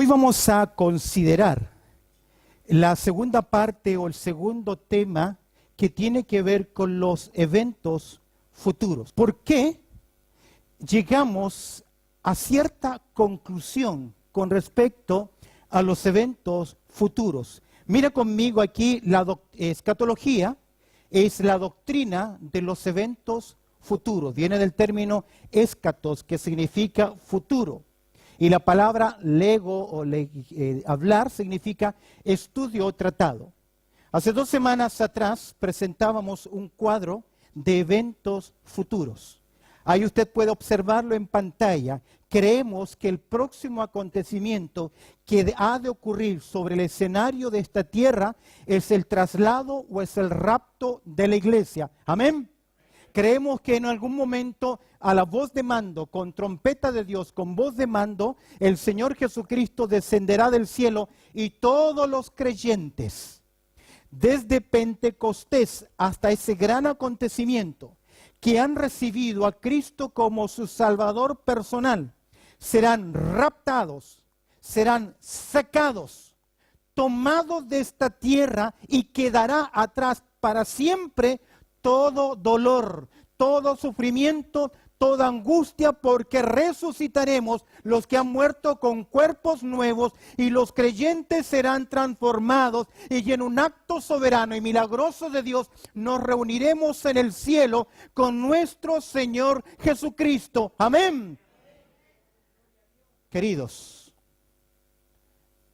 Hoy vamos a considerar la segunda parte o el segundo tema que tiene que ver con los eventos futuros. ¿Por qué llegamos a cierta conclusión con respecto a los eventos futuros? Mira conmigo aquí, la escatología es la doctrina de los eventos futuros. Viene del término escatos, que significa futuro. Y la palabra lego o hablar significa estudio o tratado. Hace 2 semanas atrás presentábamos un cuadro de eventos futuros. Ahí usted puede observarlo en pantalla. Creemos que el próximo acontecimiento que ha de ocurrir sobre el escenario de esta tierra es el traslado o es el rapto de la iglesia. Amén. Creemos que en algún momento, a la voz de mando, con trompeta de Dios, con voz de mando, el Señor Jesucristo descenderá del cielo y todos los creyentes, desde Pentecostés hasta ese gran acontecimiento, que han recibido a Cristo como su Salvador personal, serán raptados, serán sacados, tomados de esta tierra y quedará atrás para siempre todo dolor, todo sufrimiento, toda angustia, porque resucitaremos los que han muerto con cuerpos nuevos y los creyentes serán transformados y en un acto soberano y milagroso de Dios nos reuniremos en el cielo con nuestro Señor Jesucristo. Amén. Queridos,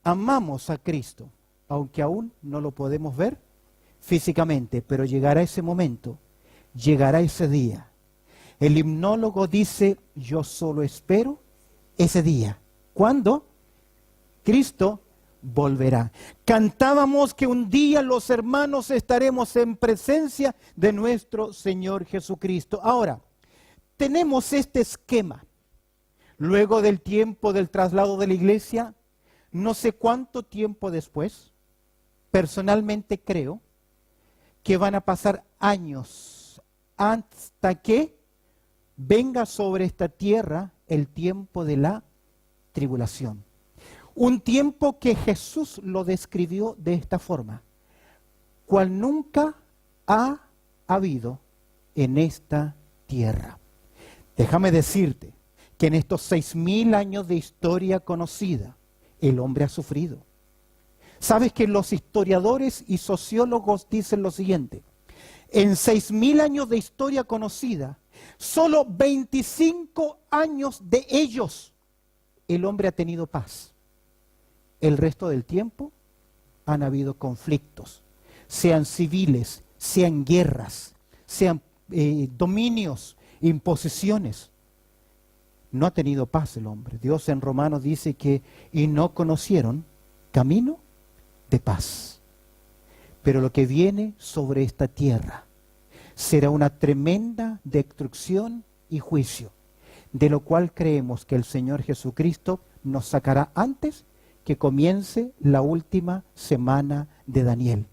amamos a Cristo, aunque aún no lo podemos ver físicamente, pero llegará ese momento, llegará ese día. El himnólogo dice, yo solo espero ese día. ¿Cuándo? Cristo volverá. Cantábamos que un día los hermanos estaremos en presencia de nuestro Señor Jesucristo. Ahora, tenemos este esquema. Luego del tiempo del traslado de la iglesia, no sé cuánto tiempo después, personalmente creo que van a pasar años hasta que venga sobre esta tierra el tiempo de la tribulación. Un tiempo que Jesús lo describió de esta forma, cual nunca ha habido en esta tierra. Déjame decirte que en estos 6.000 años de historia conocida, el hombre ha sufrido. Sabes que los historiadores y sociólogos dicen lo siguiente: en 6.000 años de historia conocida, solo 25 años de ellos el hombre ha tenido paz. El resto del tiempo han habido conflictos, sean civiles, sean guerras, sean dominios, imposiciones. No ha tenido paz el hombre. Dios en Romanos dice que y no conocieron camino de paz. Pero lo que viene sobre esta tierra será una tremenda destrucción y juicio, de lo cual creemos que el Señor Jesucristo nos sacará antes que comience la última semana de Daniel.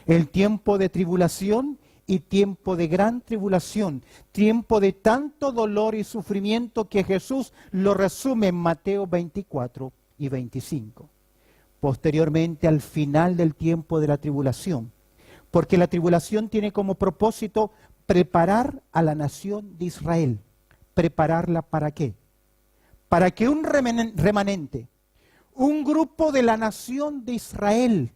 El tiempo de tribulación y tiempo de gran tribulación, tiempo de tanto dolor y sufrimiento que Jesús lo resume en Mateo 24 y 25. Posteriormente, al final del tiempo de la tribulación, porque la tribulación tiene como propósito preparar a la nación de Israel. ¿Prepararla para qué? Para que un remanente, un grupo de la nación de Israel,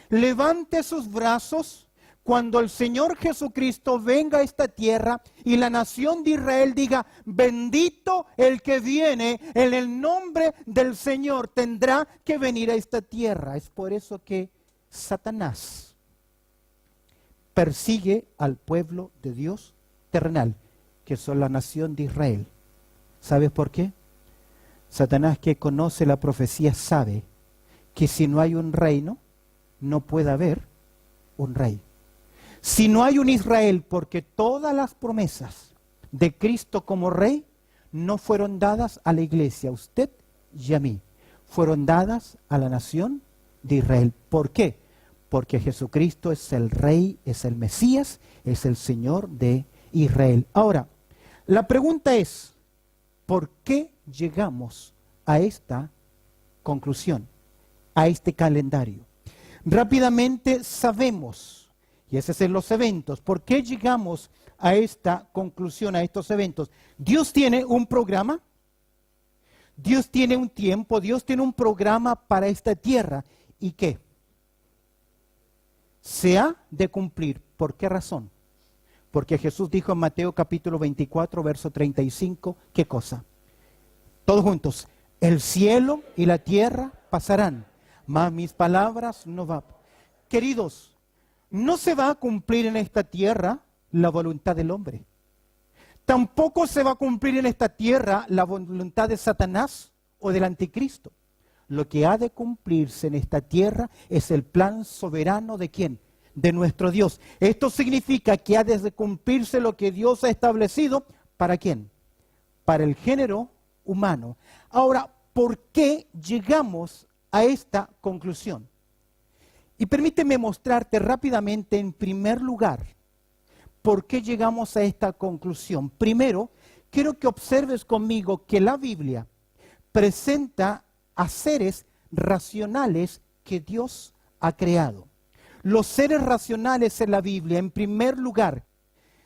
levante sus brazos cuando el Señor Jesucristo venga a esta tierra y la nación de Israel diga, bendito el que viene en el nombre del Señor, tendrá que venir a esta tierra. Es por eso que Satanás persigue al pueblo de Dios terrenal, que son la nación de Israel. ¿Sabes por qué? Satanás, que conoce la profecía, sabe que si no hay un reino, no puede haber un rey. Si no hay un Israel, porque todas las promesas de Cristo como rey no fueron dadas a la iglesia, a usted y a mí, fueron dadas a la nación de Israel. ¿Por qué? Porque Jesucristo es el rey, es el Mesías, es el Señor de Israel. Ahora, la pregunta es, ¿por qué llegamos a esta conclusión a este calendario. Rápidamente sabemos, y esos son los eventos, ¿por qué llegamos a esta conclusión, a estos eventos? Dios tiene un programa, Dios tiene un tiempo, Dios tiene un programa para esta tierra. ¿Y qué? Se ha de cumplir. ¿Por qué razón? Porque Jesús dijo en Mateo capítulo 24, verso 35, ¿qué cosa? Todos juntos, el cielo y la tierra pasarán, mas mis palabras no van. Queridos, no se va a cumplir en esta tierra la voluntad del hombre. Tampoco se va a cumplir en esta tierra la voluntad de Satanás o del anticristo. Lo que ha de cumplirse en esta tierra es el plan soberano ¿de quién? De nuestro Dios. Esto significa que ha de cumplirse lo que Dios ha establecido. ¿Para quién? Para el género humano. Ahora, ¿por qué llegamos a esta conclusión? Y permíteme mostrarte rápidamente, en primer lugar, por qué llegamos a esta conclusión. Primero, quiero que observes conmigo que la Biblia presenta a seres racionales que Dios ha creado. Los seres racionales en la Biblia, en primer lugar,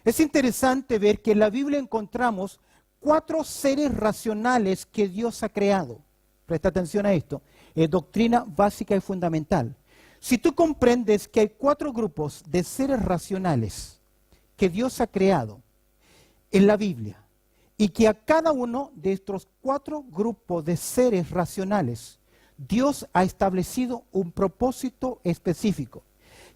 es interesante ver que en la Biblia encontramos 4 seres racionales que Dios ha creado. Presta atención a esto. Es doctrina básica y fundamental. Si tú comprendes que hay 4 grupos de seres racionales que Dios ha creado en la Biblia, y que a cada uno de estos 4 grupos de seres racionales, Dios ha establecido un propósito específico.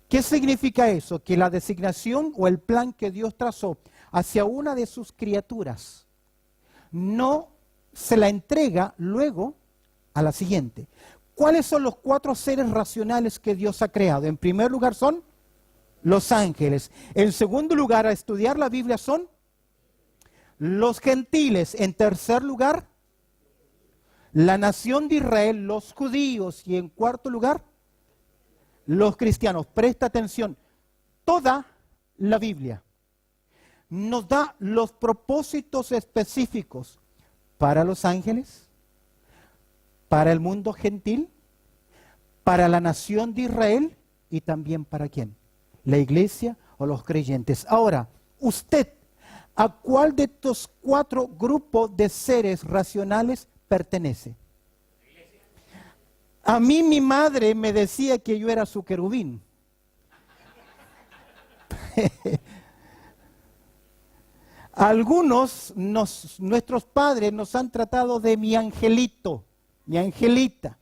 ¿Qué significa eso? Que la designación o el plan que Dios trazó hacia una de sus criaturas no se la entrega luego a la siguiente. ¿Cuáles son los 4 seres racionales que Dios ha creado? En primer lugar son los ángeles. En segundo lugar, a estudiar la Biblia son los gentiles. En tercer lugar, la nación de Israel, los judíos. Y en cuarto lugar, los cristianos. Presta atención. Toda la Biblia nos da los propósitos específicos para los ángeles, para el mundo gentil, para la nación de Israel y también para ¿quién? La iglesia o los creyentes. Ahora, usted, ¿a cuál de estos 4 grupos de seres racionales pertenece? A mí mi madre me decía que yo era su querubín. Algunos, nuestros padres nos han tratado de mi angelito, mi angelita.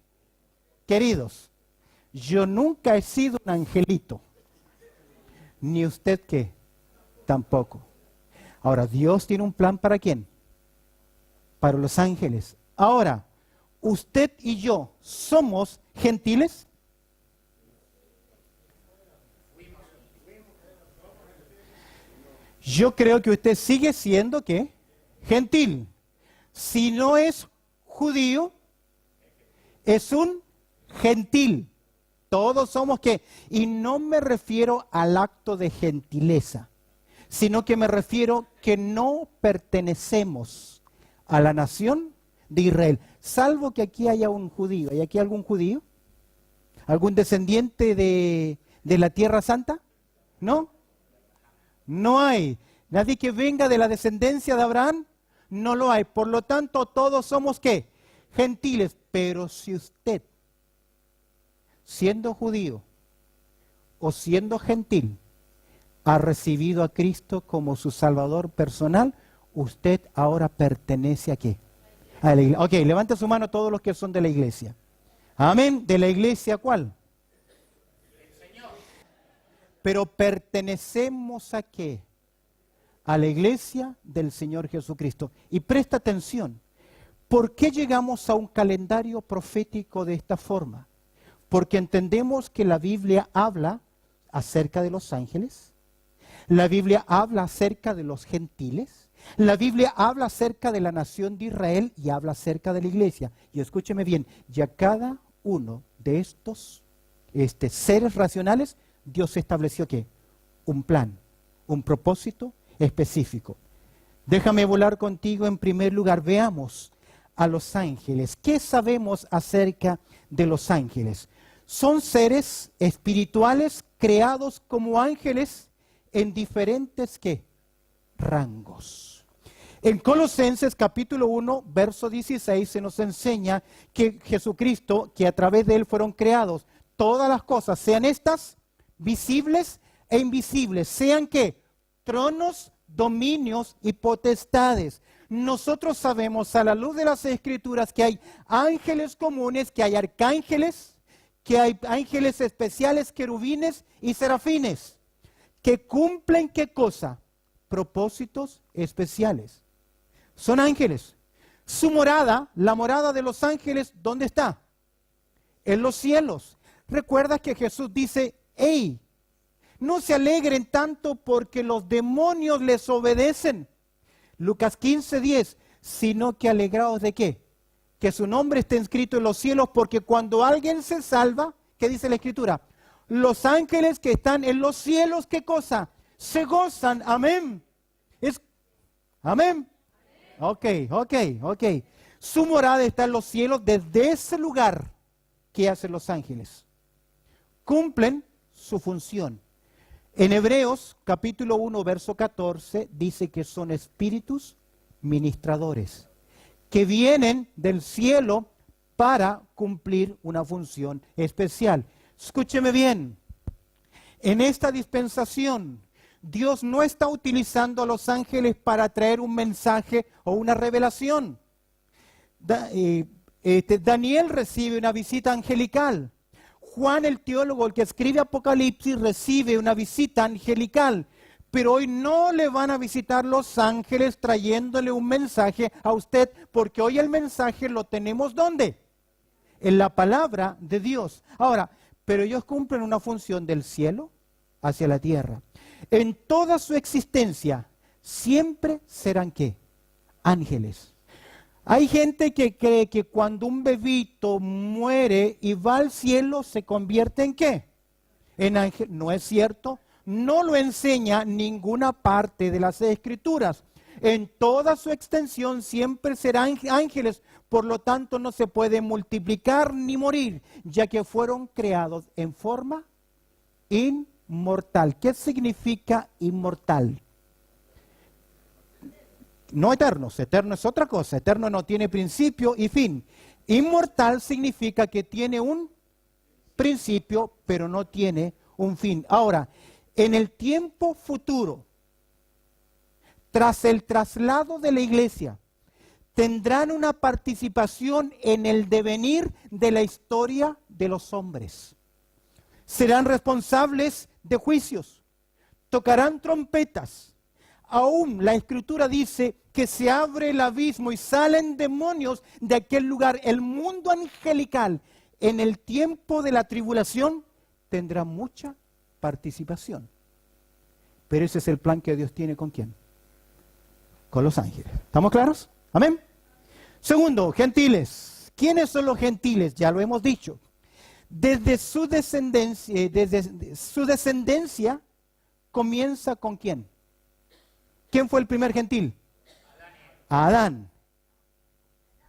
Queridos, yo nunca he sido un angelito. Ni usted qué, tampoco. Ahora, Dios tiene un plan ¿para quién? Para los ángeles. Ahora, ¿usted y yo somos gentiles? Yo creo que usted sigue siendo ¿qué? Gentil. Si no es judío, es un gentil. Todos somos ¿qué? Y no me refiero al acto de gentileza, sino que me refiero que no pertenecemos a la nación de Israel, salvo que aquí haya un judío. ¿Hay aquí algún judío? ¿Algún descendiente de la Tierra Santa? ¿No? No hay. Nadie que venga de la descendencia de Abraham, no lo hay. Por lo tanto, todos somos ¿qué? Gentiles. Pero si usted, siendo judío o siendo gentil, ha recibido a Cristo como su Salvador personal, usted ahora pertenece ¿a qué? A la iglesia. Ok, levante su mano todos los que son de la iglesia. Amén. ¿De la iglesia cuál? El Señor. Pero pertenecemos ¿a qué? A la iglesia del Señor Jesucristo. Y presta atención. ¿Por qué llegamos a un calendario profético de esta forma? Porque entendemos que la Biblia habla acerca de los ángeles, la Biblia habla acerca de los gentiles, la Biblia habla acerca de la nación de Israel y habla acerca de la iglesia. Y escúcheme bien, ya cada uno de estos seres racionales, Dios estableció ¿qué? Un plan, un propósito específico. Déjame volar contigo en primer lugar. Veamos a los ángeles. ¿Qué sabemos acerca de los ángeles? Son seres espirituales creados como ángeles en diferentes ¿qué? Rangos. En Colosenses capítulo 1, verso 16 se nos enseña que Jesucristo, que a través de Él fueron creados todas las cosas, sean estas visibles e invisibles, sean ¿qué? Tronos, dominios y potestades. Nosotros sabemos a la luz de las Escrituras que hay ángeles comunes, que hay arcángeles, que hay ángeles especiales, querubines y serafines, que cumplen ¿qué cosa? Propósitos especiales. Son ángeles. Su morada, la morada de los ángeles, ¿dónde está? En los cielos. Recuerda que Jesús dice, hey, no se alegren tanto porque los demonios les obedecen. Lucas 15:10, sino que alegraos de qué? Que su nombre esté escrito en los cielos, porque cuando alguien se salva, ¿qué dice la Escritura? Los ángeles que están en los cielos, ¿qué cosa? Se gozan, amén. Amén. Ok. Su morada está en los cielos. Desde ese lugar, ¿qué hacen los ángeles? Cumplen su función. En Hebreos capítulo 1, verso 14, dice que son espíritus ministradores, que vienen del cielo para cumplir una función especial. Escúcheme bien, en esta dispensación, Dios no está utilizando a los ángeles para traer un mensaje o una revelación. Daniel recibe una visita angelical. Juan el teólogo, el que escribe Apocalipsis, recibe una visita angelical. Pero hoy no le van a visitar los ángeles trayéndole un mensaje a usted, porque hoy el mensaje lo tenemos ¿dónde? En la palabra de Dios. Ahora, pero ellos cumplen una función del cielo hacia la tierra. En toda su existencia siempre serán ¿qué? Ángeles. Hay gente que cree que cuando un bebito muere y va al cielo se convierte ¿en qué? En ángel. No es cierto. No lo enseña ninguna parte de las Escrituras. En toda su extensión siempre serán ángeles. Por lo tanto no se puede multiplicar ni morir, ya que fueron creados en forma inmortal. ¿Qué significa inmortal? No eternos, eterno es otra cosa, eterno no tiene principio y fin. Inmortal significa que tiene un principio, pero no tiene un fin. Ahora, en el tiempo futuro, tras el traslado de la iglesia, tendrán una participación en el devenir de la historia de los hombres. Serán responsables de juicios, tocarán trompetas. Aún la Escritura dice que se abre el abismo y salen demonios de aquel lugar. El mundo angelical en el tiempo de la tribulación tendrá mucha participación. Pero ese es el plan que Dios tiene ¿con quién? Con los ángeles. ¿Estamos claros? Amén. Segundo, gentiles. ¿Quiénes son los gentiles? Ya lo hemos dicho. Desde su descendencia comienza ¿con quién? ¿Quién fue el primer gentil? Adán.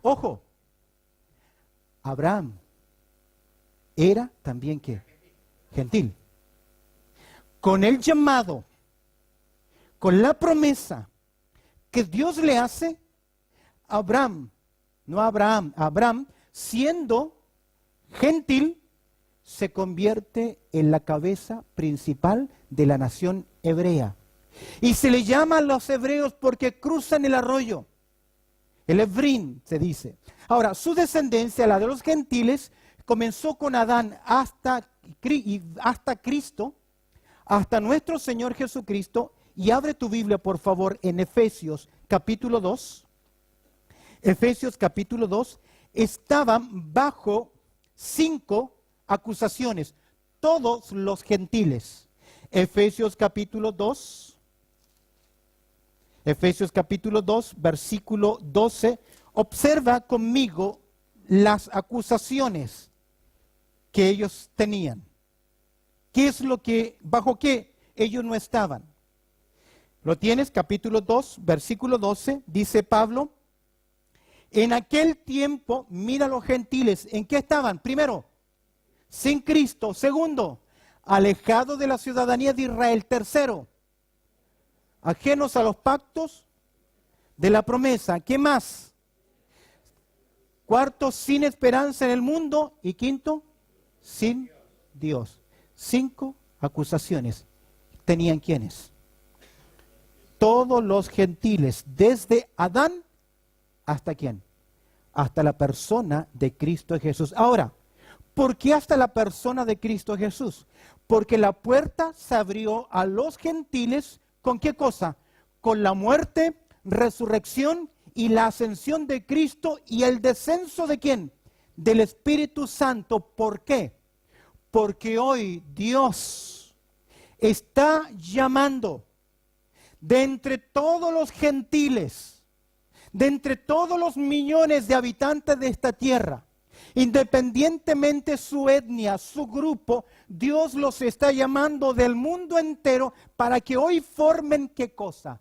Ojo, Abraham era también ¿qué? Gentil. Con el llamado, con la promesa que Dios le hace, Abraham, siendo gentil, se convierte en la cabeza principal de la nación hebrea. Y se le llama a los hebreos porque cruzan el arroyo. El Hebrín se dice. Ahora, su descendencia, la de los gentiles, comenzó con Adán hasta Cristo, hasta nuestro Señor Jesucristo. Y abre tu Biblia, por favor, en Efesios capítulo 2. Efesios capítulo 2. Estaban bajo 5 acusaciones, todos los gentiles. Efesios capítulo 2. Efesios capítulo 2, versículo 12. Observa conmigo las acusaciones que ellos tenían. ¿Qué es lo que, bajo qué ellos no estaban? ¿Lo tienes? Capítulo 2, versículo 12. Dice Pablo: En aquel tiempo, mira los gentiles, ¿en qué estaban? Primero, sin Cristo. Segundo, alejados de la ciudadanía de Israel. Tercero, ajenos a los pactos de la promesa. ¿Qué más? Cuarto, sin esperanza en el mundo. Y quinto, sin Dios. 5 acusaciones. ¿Tenían quiénes? Todos los gentiles, desde Adán hasta quién? Hasta la persona de Cristo Jesús. Ahora, ¿por qué hasta la persona de Cristo Jesús? Porque la puerta se abrió a los gentiles, ¿con qué cosa? Con la muerte, resurrección y la ascensión de Cristo y el descenso ¿de quién? Del Espíritu Santo. ¿Por qué? Porque hoy Dios está llamando de entre todos los gentiles, de entre todos los millones de habitantes de esta tierra, independientemente su etnia, su grupo, Dios los está llamando del mundo entero para que hoy formen ¿qué cosa?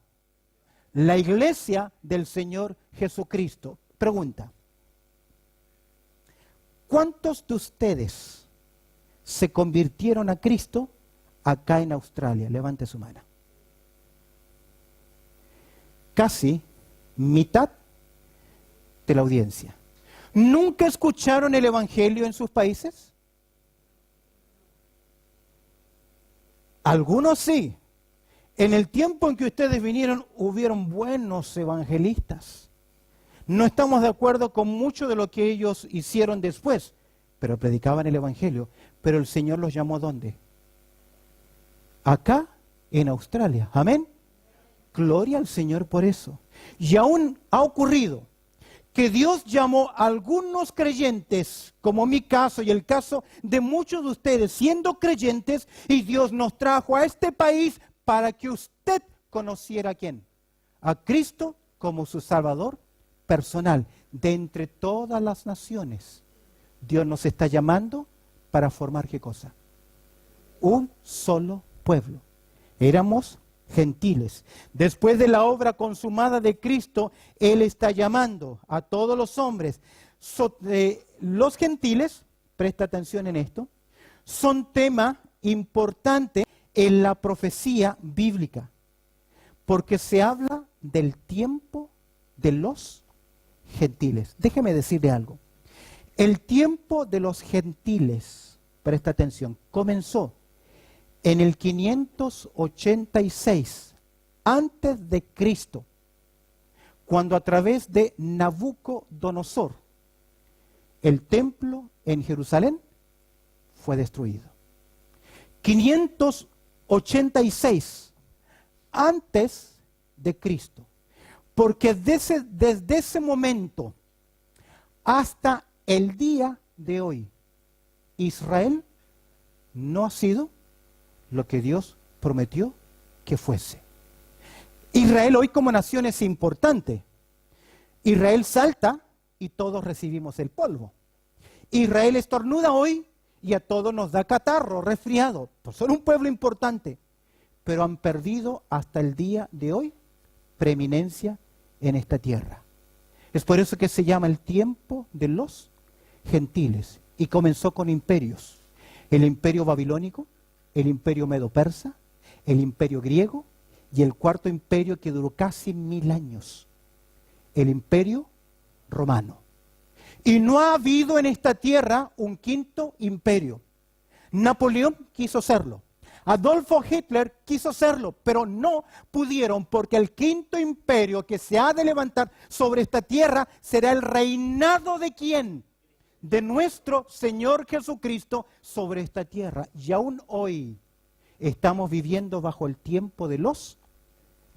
La iglesia del Señor Jesucristo. Pregunta: ¿cuántos de ustedes se convirtieron a Cristo acá en Australia? Levante su mano. Casi mitad de la audiencia. ¿Nunca escucharon el Evangelio en sus países? Algunos sí. En el tiempo en que ustedes vinieron, hubieron buenos evangelistas. No estamos de acuerdo con mucho de lo que ellos hicieron después, pero predicaban el Evangelio. Pero el Señor los llamó ¿a dónde? Acá, en Australia. Amén. Gloria al Señor por eso. Y aún ha ocurrido que Dios llamó a algunos creyentes, como mi caso y el caso de muchos de ustedes, siendo creyentes, y Dios nos trajo a este país para que usted conociera ¿a quién? A Cristo como su Salvador personal. De entre todas las naciones, Dios nos está llamando para formar ¿qué cosa? Un solo pueblo. Éramos gentiles. Después de la obra consumada de Cristo, Él está llamando a todos los hombres. Los gentiles, presta atención en esto, son tema importante en la profecía bíblica, porque se habla del tiempo de los gentiles. Déjeme decirle algo. El tiempo de los gentiles, presta atención, comenzó en el 586 antes de Cristo, cuando a través de Nabucodonosor el templo en Jerusalén fue destruido. 586 antes de Cristo, porque desde ese momento hasta el día de hoy, Israel no ha sido lo que Dios prometió que fuese. Israel hoy como nación es importante. Israel salta y todos recibimos el polvo. Israel estornuda hoy y a todos nos da catarro, resfriado. Pues son un pueblo importante, pero han perdido hasta el día de hoy preeminencia en esta tierra. Es por eso que se llama el tiempo de los gentiles. Y comenzó con imperios. El imperio babilónico, el imperio medo-persa, el imperio griego y el cuarto imperio que duró casi 1000 años, el imperio romano. Y no ha habido en esta tierra un quinto imperio. Napoleón quiso serlo. Adolfo Hitler quiso serlo, pero no pudieron, porque el quinto imperio que se ha de levantar sobre esta tierra será el reinado ¿de quién? De nuestro Señor Jesucristo sobre esta tierra. Y aún hoy estamos viviendo bajo el tiempo de los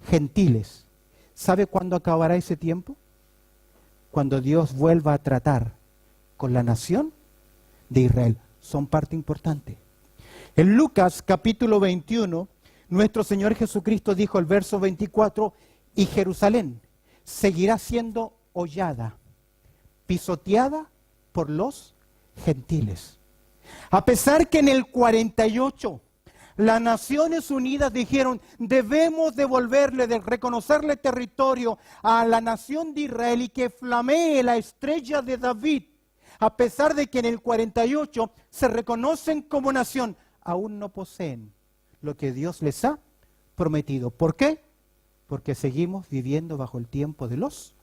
gentiles. ¿Sabe cuándo acabará ese tiempo? Cuando Dios vuelva a tratar con la nación de Israel. Son parte importante. En Lucas capítulo 21, nuestro Señor Jesucristo dijo el verso 24, y Jerusalén seguirá siendo hollada, pisoteada por los gentiles. A pesar que en el 48 Las Naciones Unidas dijeron, debemos devolverle, de reconocerle territorio a la nación de Israel y que flamee la estrella de David, a pesar de que en el 48 se reconocen como nación, aún no poseen lo que Dios les ha prometido. ¿Por qué? Porque seguimos viviendo bajo el tiempo de los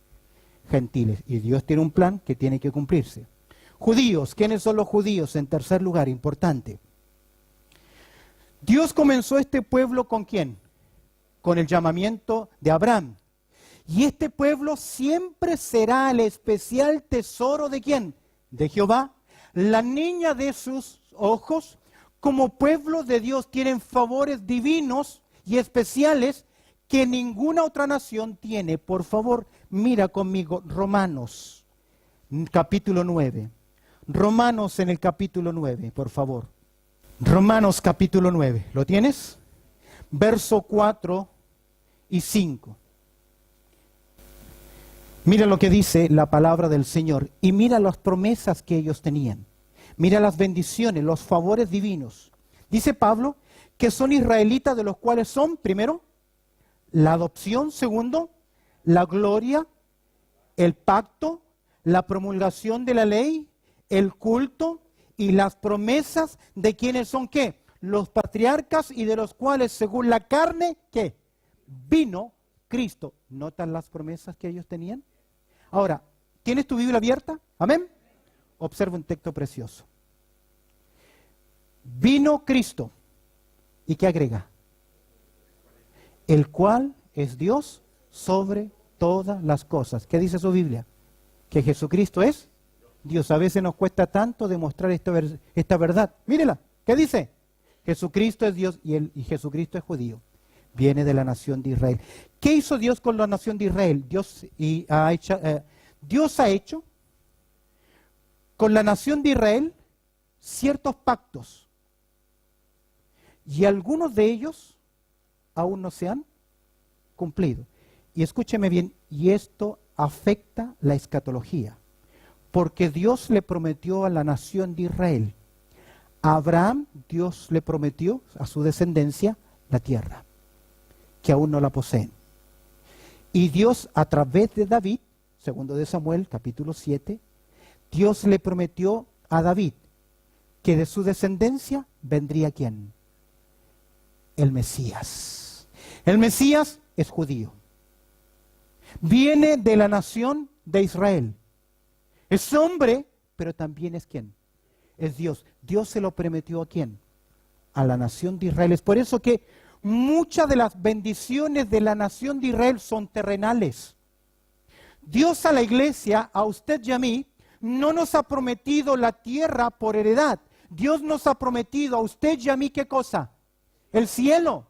gentiles y Dios tiene un plan que tiene que cumplirse. Judíos, ¿quiénes son los judíos? En tercer lugar, importante. Dios comenzó este pueblo ¿con quién? Con el llamamiento de Abraham. Y este pueblo siempre será el especial tesoro ¿de quién? De Jehová. La niña de sus ojos, como pueblo de Dios, tienen favores divinos y especiales que ninguna otra nación tiene. Por favor, mira conmigo Romanos, capítulo 9. Romanos en el capítulo 9, por favor. Romanos capítulo 9, ¿lo tienes? Verso 4 y 5. Mira lo que dice la palabra del Señor y mira las promesas que ellos tenían. Mira las bendiciones, los favores divinos. Dice Pablo que son israelitas, de los cuales son, primero, la adopción, segundo, la gloria, el pacto, la promulgación de la ley, el culto y las promesas de quienes son ¿qué? Los patriarcas y de los cuales según la carne ¿qué? Vino Cristo. ¿Notan las promesas que ellos tenían? Ahora, ¿tienes tu Biblia abierta? Amén. Observa un texto precioso. Vino Cristo. ¿Y qué agrega? El cual es Dios sobre todas las cosas. ¿Qué dice su Biblia? Que Jesucristo es Dios. A veces nos cuesta tanto demostrar esta verdad. Mírela, ¿qué dice? Jesucristo es Dios y Jesucristo es judío. Viene de la nación de Israel. ¿Qué hizo Dios con la nación de Israel? Dios ha hecho con la nación de Israel ciertos pactos. Y algunos de ellos aún no se han cumplido. Y escúcheme bien, y esto afecta la escatología. Porque Dios le prometió a la nación de Israel. A Abraham, Dios le prometió a su descendencia la tierra, que aún no la poseen. Y Dios, a través de David, segundo de Samuel, capítulo 7, Dios le prometió a David que de su descendencia vendría ¿quién? El Mesías. El Mesías es judío. Viene de la nación de Israel. Es hombre, pero también es ¿quién? Es Dios. Dios se lo prometió ¿a quién? A la nación de Israel. Es por eso que muchas de las bendiciones de la nación de Israel son terrenales. Dios a la iglesia, a usted y a mí, no nos ha prometido la tierra por heredad. Dios nos ha prometido a usted y a mí ¿qué cosa? El cielo.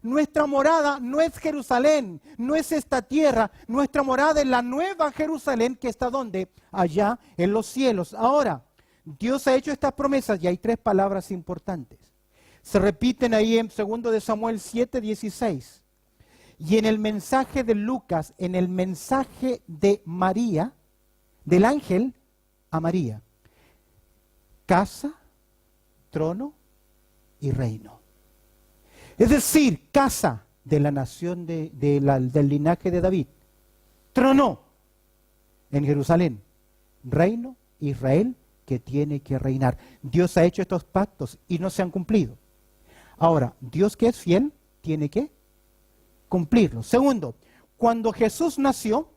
Nuestra morada no es Jerusalén, no es esta tierra. Nuestra morada es la nueva Jerusalén que está ¿dónde? Allá en los cielos. Ahora, Dios ha hecho estas promesas y hay tres palabras importantes. Se repiten ahí en 2 de Samuel 7:16. Y en el mensaje de Lucas, en el mensaje de María, del ángel a María. Casa, trono y reino. Es decir, casa de la nación del linaje de David. Trono en Jerusalén. Reino, Israel, que tiene que reinar. Dios ha hecho estos pactos y no se han cumplido. Ahora, Dios que es fiel, tiene que cumplirlos. Segundo, cuando Jesús nació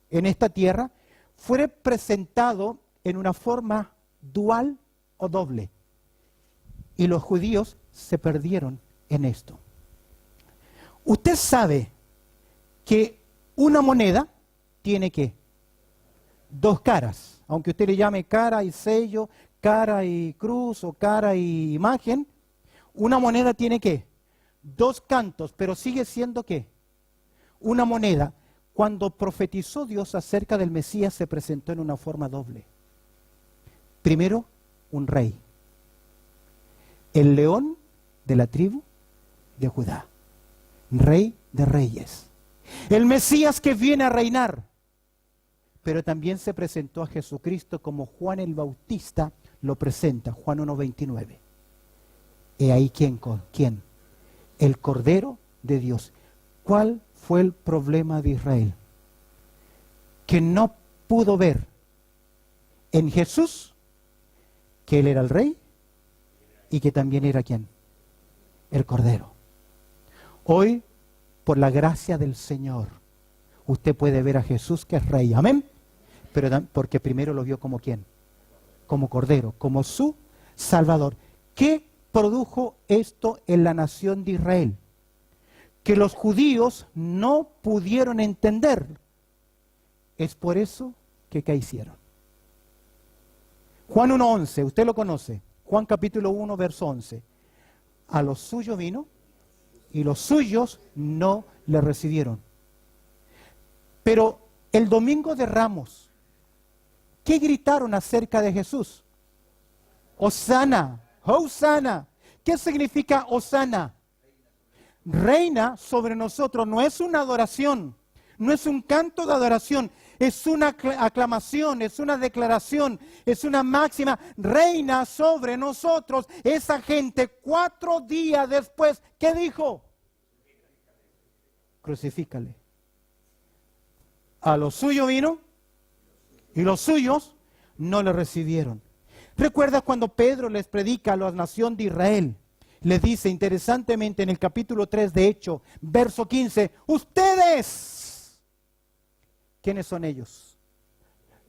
en esta tierra, fue presentado en una forma dual o doble. Y los judíos se perdieron en esto. Usted sabe que una moneda tiene ¿qué? Dos caras. Aunque usted le llame cara y sello, cara y cruz o cara y imagen, una moneda tiene ¿qué? Dos cantos, pero sigue siendo ¿qué? Una moneda. Cuando profetizó Dios acerca del Mesías se presentó en una forma doble. Primero, un rey. El león de la tribu de Judá. Rey de reyes. El Mesías que viene a reinar. Pero también se presentó a Jesucristo como Juan el Bautista lo presenta, Juan 1:29. He ahí quién, el Cordero de Dios. ¿Cuál fue el problema de Israel? Que no pudo ver en Jesús que Él era el Rey y que también era ¿quién? El Cordero. Hoy, por la gracia del Señor, usted puede ver a Jesús que es Rey. Amén. Pero porque primero lo vio como ¿quién? Como Cordero, como su Salvador. ¿Qué produjo esto en la nación de Israel? Que los judíos no pudieron entender. Es por eso que ¿qué hicieron? Juan 1:11, usted lo conoce. Juan capítulo 1, verso 11. A los suyos vino y los suyos no le recibieron. Pero el domingo de Ramos, ¿qué gritaron acerca de Jesús? Hosana, Hosana. ¿Qué significa Hosana? Reina sobre nosotros. No es una adoración, no es un canto de adoración, es una aclamación, es una declaración, es una máxima. Reina sobre nosotros. Esa gente 4 días después, ¿qué dijo? Crucifícale. A los suyos vino y los suyos no le recibieron. ¿Recuerdas cuando Pedro les predica a la nación de Israel? Les dice interesantemente en el capítulo 3 de Hechos, verso 15, ustedes, ¿quiénes son ellos?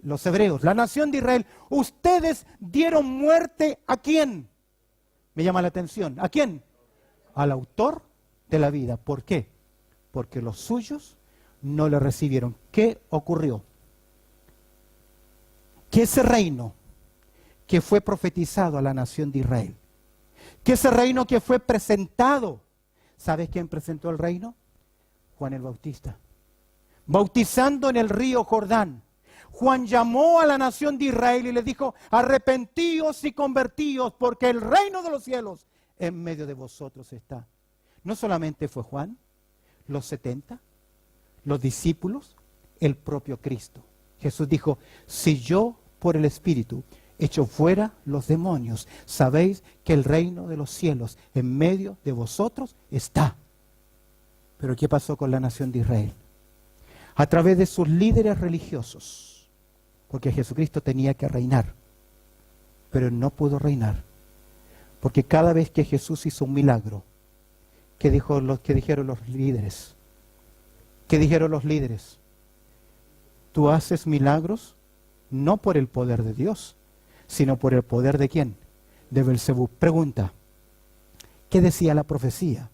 Los hebreos, la nación de Israel. Ustedes dieron muerte ¿a quién? Me llama la atención. ¿A quién? Al autor de la vida. ¿Por qué? Porque los suyos no le recibieron. ¿Qué ocurrió? Que ese reino que fue profetizado a la nación de Israel, que ese reino que fue presentado, ¿sabes quién presentó el reino? Juan el Bautista. Bautizando en el río Jordán. Juan llamó a la nación de Israel y les dijo, arrepentíos y convertíos, porque el reino de los cielos en medio de vosotros está. No solamente fue Juan, los 70, los discípulos, el propio Cristo. Jesús dijo, si yo por el Espíritu echo fuera los demonios, sabéis que el reino de los cielos en medio de vosotros está. Pero ¿qué pasó con la nación de Israel? A través de sus líderes religiosos, porque Jesucristo tenía que reinar, pero no pudo reinar, porque cada vez que Jesús hizo un milagro, ¿qué dijeron los líderes? ¿Qué dijeron los líderes? Tú haces milagros no por el poder de Dios, sino por el poder de ¿quién? De Belcebú. Pregunta, ¿qué decía la profecía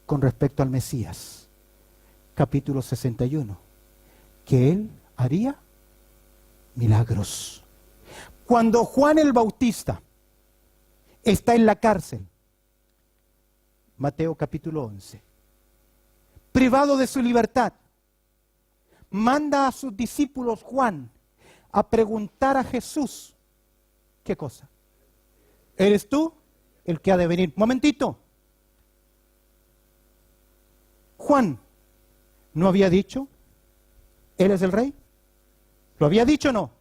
con respecto al Mesías? Capítulo 61, que él haría milagros. Cuando Juan el Bautista está en la cárcel, Mateo capítulo 11, privado de su libertad, manda a sus discípulos Juan a preguntar a Jesús, ¿qué cosa? ¿Eres tú el que ha de venir? Momentito. Juan ¿no había dicho? ¿Él es el rey? ¿Lo había dicho o no?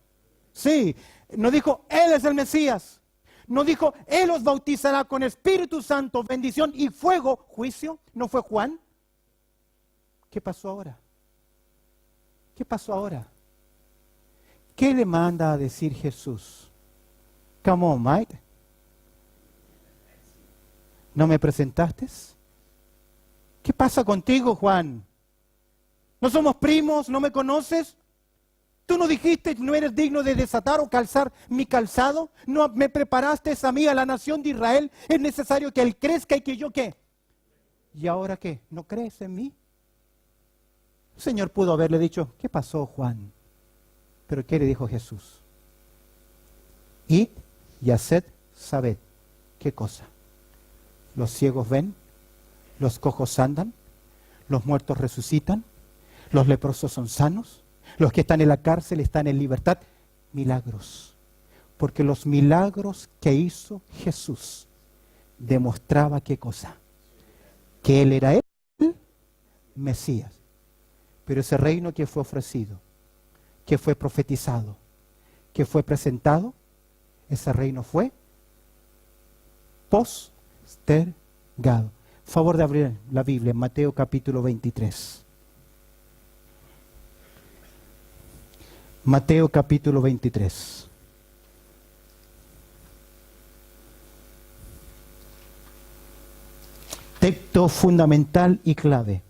Sí. No dijo, Él es el Mesías. No dijo, Él os bautizará con Espíritu Santo, bendición y fuego, juicio. ¿No fue Juan? ¿Qué pasó ahora? ¿Qué pasó ahora? ¿Qué le manda a decir Jesús? Come on, mate. ¿No me presentaste? ¿Qué pasa contigo, Juan? ¿No somos primos? ¿No me conoces? ¿Tú no dijiste no eres digno de desatar o calzar mi calzado? ¿No me preparaste a mí, a la nación de Israel? Es necesario que Él crezca y que yo ¿qué? ¿Y ahora qué? ¿No crees en mí? El Señor pudo haberle dicho, ¿qué pasó, Juan? Pero ¿qué le dijo Jesús? Id y haced saber. ¿Qué cosa? Los ciegos ven, los cojos andan, los muertos resucitan, los leprosos son sanos, los que están en la cárcel están en libertad. Milagros. Porque los milagros que hizo Jesús demostraba ¿qué cosa? Que Él era el Mesías. Pero ese reino que fue ofrecido, que fue profetizado, que fue presentado, ese reino fue Postergado. Favor de abrir la Biblia en Mateo capítulo 23. Mateo capítulo 23. Texto fundamental y clave.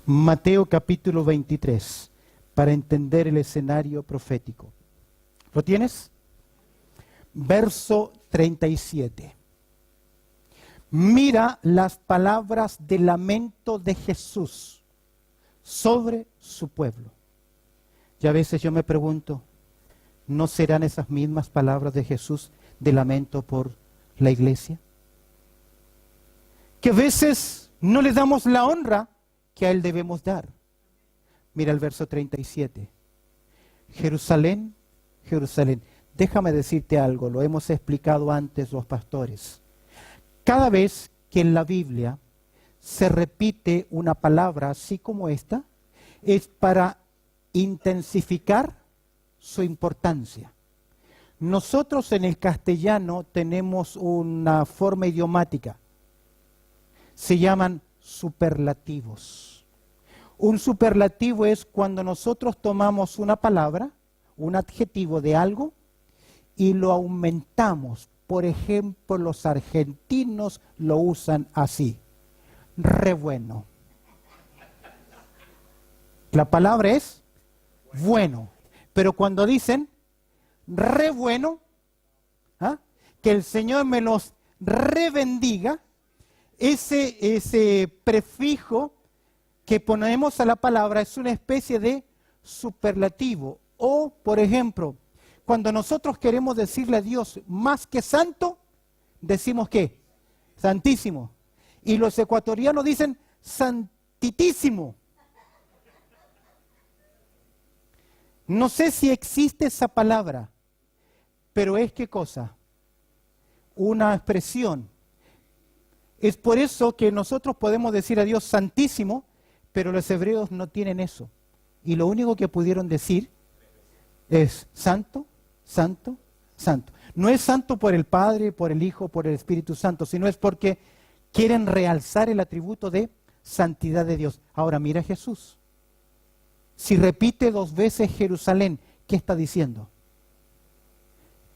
Mateo capítulo 23, para entender el escenario profético. ¿Lo tienes? Verso 37. Mira las palabras de lamento de Jesús sobre su pueblo. Y a veces yo me pregunto, ¿no serán esas mismas palabras de Jesús de lamento por la iglesia? Que a veces no le damos la honra que a Él debemos dar. Mira el verso 37. Jerusalén, Jerusalén. Déjame decirte algo, lo hemos explicado antes los pastores. Cada vez que en la Biblia se repite una palabra así como esta, es para intensificar su importancia. Nosotros en el castellano tenemos una forma idiomática. Se llaman superlativos. Un superlativo es cuando nosotros tomamos una palabra, un adjetivo de algo, y lo aumentamos. Por ejemplo, los argentinos lo usan así. Re bueno. La palabra es bueno. Pero cuando dicen re bueno, ¿ah? Que el Señor me los rebendiga, ese prefijo que ponemos a la palabra es una especie de superlativo. O, por ejemplo, cuando nosotros queremos decirle a Dios más que santo, decimos ¿qué? Santísimo. Y los ecuatorianos dicen santitísimo. No sé si existe esa palabra, pero es ¿qué cosa? Una expresión. Es por eso que nosotros podemos decir a Dios santísimo, pero los hebreos no tienen eso. Y lo único que pudieron decir es santo, santo, santo. No es santo por el Padre, por el Hijo, por el Espíritu Santo, sino es porque quieren realzar el atributo de santidad de Dios. Ahora mira Jesús. Si repite 2 veces Jerusalén, ¿qué está diciendo?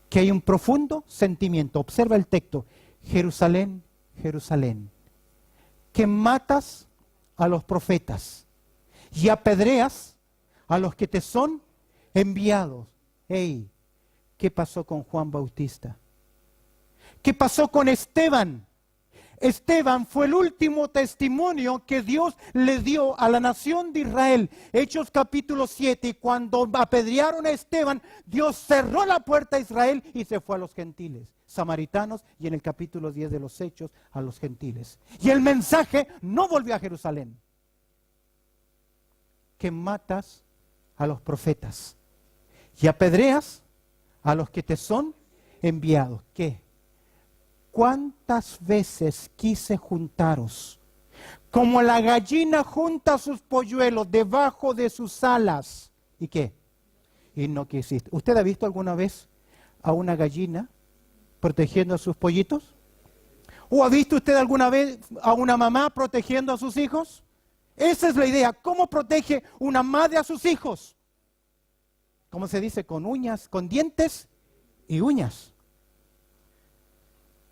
Que hay un profundo sentimiento. Observa el texto. Jerusalén, Jerusalén, que matas a los profetas y apedreas a los que te son enviados. Hey, ¿qué pasó con Juan Bautista? ¿Qué pasó con Esteban? Esteban fue el último testimonio que Dios le dio a la nación de Israel. Hechos capítulo 7, y cuando apedrearon a Esteban, Dios cerró la puerta a Israel y se fue a los gentiles, samaritanos, y en el capítulo 10 de los Hechos a los gentiles. Y el mensaje no volvió a Jerusalén. Que matas a los profetas y apedreas a los que te son enviados. ¿Qué? ¿Cuántas veces quise juntaros? Como la gallina junta sus polluelos debajo de sus alas. ¿Y qué? Y no quisiste. ¿Usted ha visto alguna vez a una gallina protegiendo a sus pollitos? ¿O ha visto usted alguna vez a una mamá protegiendo a sus hijos? Esa es la idea. ¿Cómo protege una madre a sus hijos? ¿Cómo se dice? Con uñas, con dientes y uñas.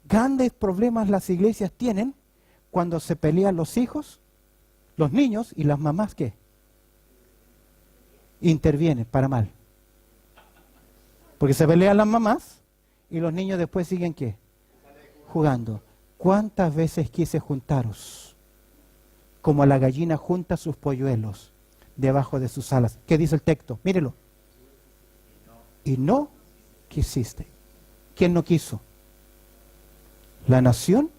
Grandes problemas las iglesias tienen cuando se pelean los hijos, los niños, y las mamás ¿qué? Intervienen para mal. Porque se pelean las mamás y los niños después siguen ¿qué? Jugando. ¿Cuántas veces quise juntaros? Como la gallina junta sus polluelos debajo de sus alas. ¿Qué dice el texto? Mírelo. Y no quisiste. ¿Quién no quiso? La nación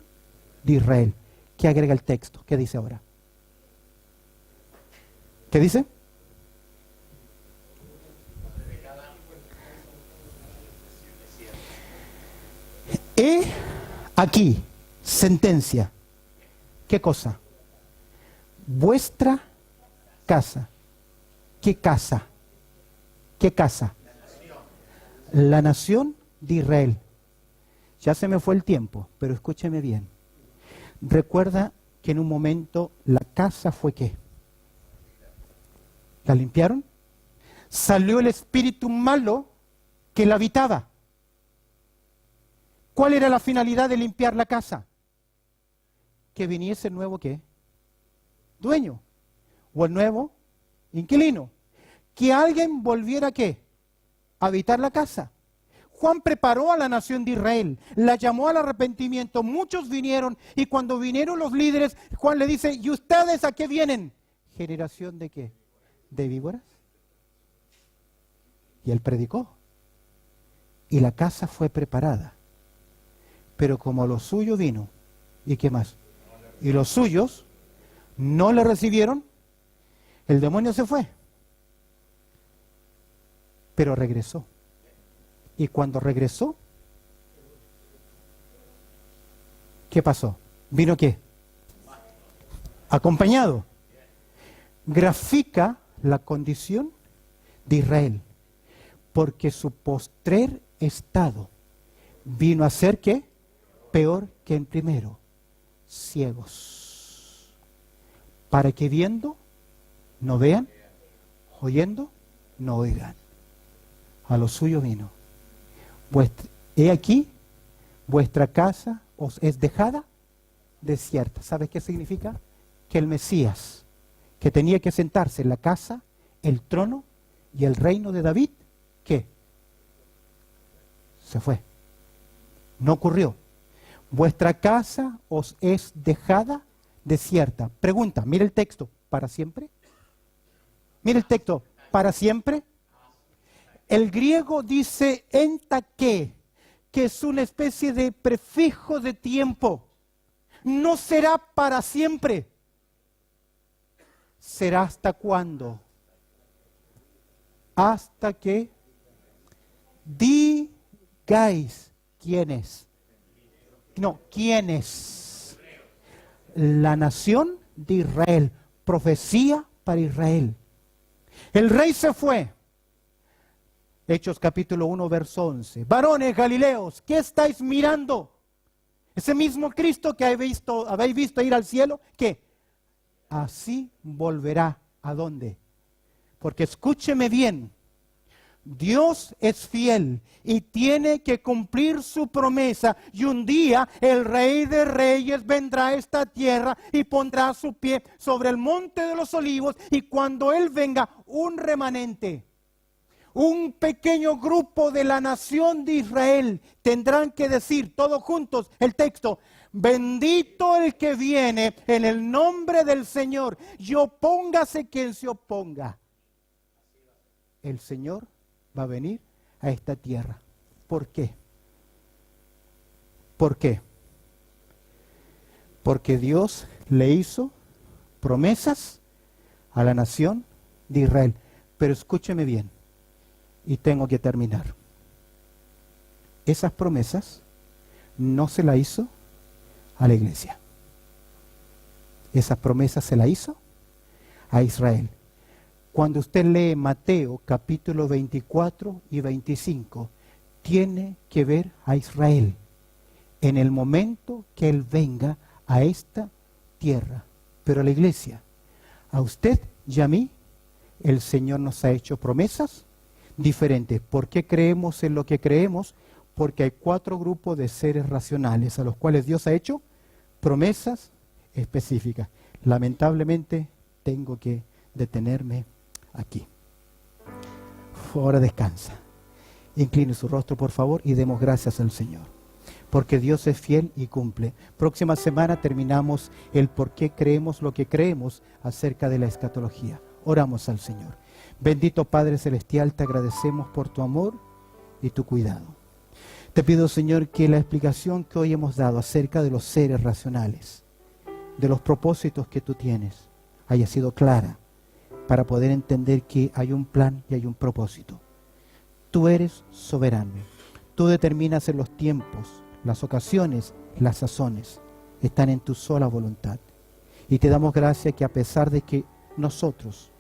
de Israel. ¿Qué agrega el texto? ¿Qué dice ahora? ¿Qué dice? He aquí, sentencia. ¿Qué cosa? Vuestra casa. ¿Qué casa? ¿Qué casa? La nación de Israel. Ya se me fue el tiempo, pero escúcheme bien. Recuerda que en un momento la casa fue ¿qué? ¿La limpiaron? Salió el espíritu malo que la habitaba. ¿Cuál era la finalidad de limpiar la casa? Que viniese el nuevo ¿qué? Dueño. O el nuevo inquilino. Que alguien volviera ¿qué? A habitar la casa. Juan preparó a la nación de Israel, la llamó al arrepentimiento, muchos vinieron y cuando vinieron los líderes, Juan le dice, ¿y ustedes a qué vienen? ¿Generación de qué? ¿De víboras? Y él predicó. Y la casa fue preparada. Pero como lo suyo vino, ¿y qué más? Y los suyos no le recibieron, el demonio se fue. Pero regresó. Y cuando regresó, ¿qué pasó? ¿Vino qué? Acompañado. Grafica la condición de Israel. Porque su postrer estado vino a ser ¿qué? Peor que el primero. Ciegos. Para que viendo, no vean, oyendo, no oigan. A lo suyo vino. He aquí, vuestra casa os es dejada desierta. ¿Sabes qué significa? Que el Mesías, que tenía que sentarse en la casa, el trono y el reino de David, ¿qué? Se fue. No ocurrió. Vuestra casa os es dejada desierta. Pregunta, mira el texto, ¿para siempre? Mira el texto, ¿para siempre? El griego dice entaque, que es una especie de prefijo de tiempo. No será para siempre. ¿Será hasta cuándo? Hasta que digáis quién es. No, quién es. La nación de Israel. Profecía para Israel. El rey se fue. Hechos capítulo 1, verso 11. Varones Galileos, ¿qué estáis mirando? Ese mismo Cristo que habéis visto ir al cielo, ¿qué? Así volverá. ¿A dónde? Porque escúcheme bien. Dios es fiel y tiene que cumplir su promesa. Y un día el Rey de Reyes vendrá a esta tierra y pondrá su pie sobre el monte de los olivos. Y cuando Él venga, un remanente, un pequeño grupo de la nación de Israel tendrán que decir todos juntos el texto: bendito el que viene en el nombre del Señor, y opóngase quien se oponga. El Señor va a venir a esta tierra. ¿Por qué? ¿Por qué? Porque Dios le hizo promesas a la nación de Israel. Pero escúcheme bien. Y tengo que terminar. Esas promesas no se las hizo a la iglesia. Esas promesas se las hizo a Israel. Cuando usted lee Mateo capítulo 24 y 25, tiene que ver a Israel en el momento que Él venga a esta tierra. Pero a la iglesia, a usted y a mí, el Señor nos ha hecho promesas diferentes. ¿Por qué creemos en lo que creemos? Porque hay 4 grupos de seres racionales a los cuales Dios ha hecho promesas específicas. Lamentablemente tengo que detenerme aquí. Ahora descansa. Incline su rostro, por favor, y demos gracias al Señor. Porque Dios es fiel y cumple. Próxima semana terminamos el por qué creemos lo que creemos acerca de la escatología. Oramos al Señor. Bendito Padre Celestial, te agradecemos por tu amor y tu cuidado. Te pido, Señor, que la explicación que hoy hemos dado acerca de los seres racionales, de los propósitos que tú tienes, haya sido clara para poder entender que hay un plan y hay un propósito. Tú eres soberano. Tú determinas en los tiempos, las ocasiones, las sazones. Están en tu sola voluntad. Y te damos gracias que a pesar de que nosotros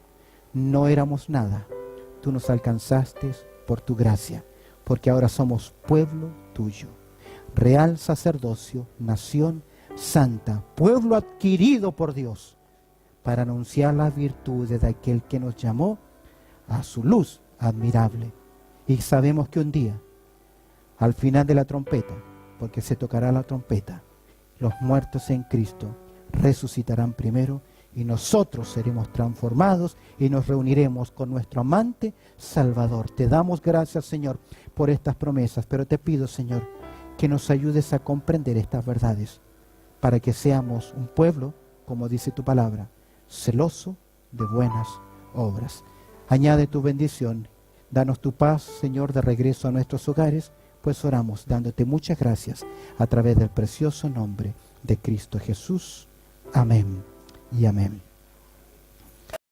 no éramos nada, tú nos alcanzaste por tu gracia, porque ahora somos pueblo tuyo. real sacerdocio, nación santa, pueblo adquirido por Dios, para anunciar las virtudes de aquel que nos llamó a su luz admirable. Y sabemos que un día, al final de la trompeta, porque se tocará la trompeta, los muertos en Cristo resucitarán primero y nosotros seremos transformados y nos reuniremos con nuestro amante Salvador. Te damos gracias, Señor, por estas promesas, pero te pido, Señor, que nos ayudes a comprender estas verdades para que seamos un pueblo, como dice tu palabra, celoso de buenas obras. Añade tu bendición, danos tu paz, Señor, de regreso a nuestros hogares, pues oramos dándote muchas gracias a través del precioso nombre de Cristo Jesús. Amén y amén.